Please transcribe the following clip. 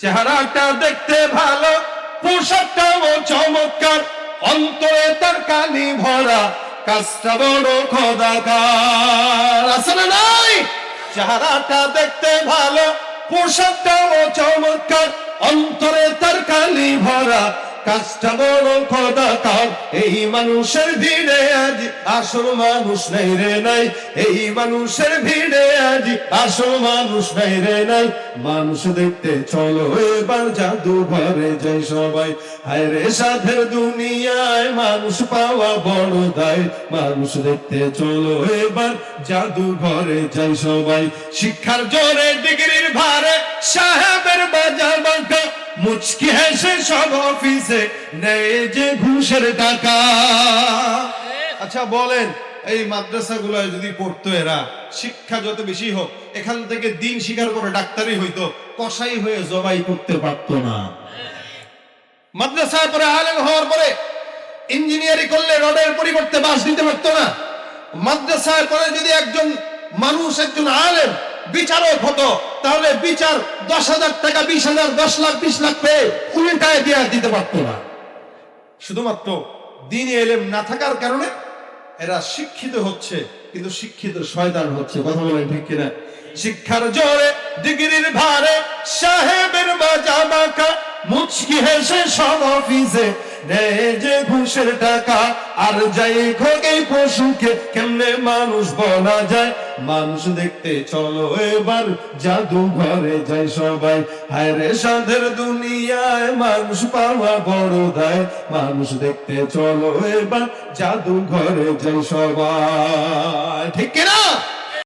চেহারাটা দেখতে ভালো, পোশাকটাও চমৎকার, অন্তরে তার কালি ভরা, কাজটা বড় খোদাকার। আছে না নাই? চেহারাটা দেখতে ভালো, পোশাকটাও চমৎকার, অন্তরে তার কালি ভরা, কাজটা বড় খোদাকার। এই মানুষের ভিড়ে আজ আসল মানুষ নাই রে নাই, এই মানুষের ভিড়ে আজ আসল মানুষ নাই রে নাই। মানুষ দেখতে চলো এবার জাদুঘরে যাই সবাই, হায় রে সাধের দুনিয়ায় মানুষ পাওয়া বড় দায়। মানুষ দেখতে চলো এবার জাদুঘরে যাই সবাই। শিক্ষার জোরে ডিগ্রির ভারে সাহেবের বাজার বাঁকা, মুচকি হেসে সব অফিসে নেয় যে ঘুষের টাকা। আচ্ছা বলেন, এই মাদ্রাসাগুলোয় যদি পড়তো এরা, শিক্ষা যত বেশি হোক, এখান থেকে দিন স্বীকার করে ডাক্তারই হইতো, কসাই হয়ে জবাই করতে পারতো না। মাদ্রাসায় পরে আলেম হওয়ার পরে ইঞ্জিনিয়ারিং করলে রডের পরিবর্তে বাঁশ দিতে পারতো না। মাদ্রাসায় পরে যদি একজন মানুষ, একজন আলেম বিচারক হতো, তাহলে বিচার 10,000 টাকা, 20,000, 10 লাখ, 20 লাখ পেয়ে উল্টায় দিয়ে দিতে পারতো না। শুধুমাত্র দ্বীনি ইলম না থাকার কারণে এরা শিক্ষিত হচ্ছে, কিন্তু শিক্ষিত শয়তান হচ্ছে। কথা বলেন ঠিক কিনা? শিক্ষার জোরে ডিগ্রির ভারে সাহেবের বাজা বাঁকা, মুচকি হেসে সব অফিসে নেয় যে ঘুষের টাকা। আর যাই হোক এই পশুকে কেমনে মানুষ বলা যায়। মানুষ দেখতে চলো এবার জাদুঘরে যাই সবাই, হায় রে সাধের দুনিয়ায় মানুষ পাওয়া বড় দায়। মানুষ দেখতে চলো এবার জাদুঘরে যাই সবাই। ঠিক কিনা?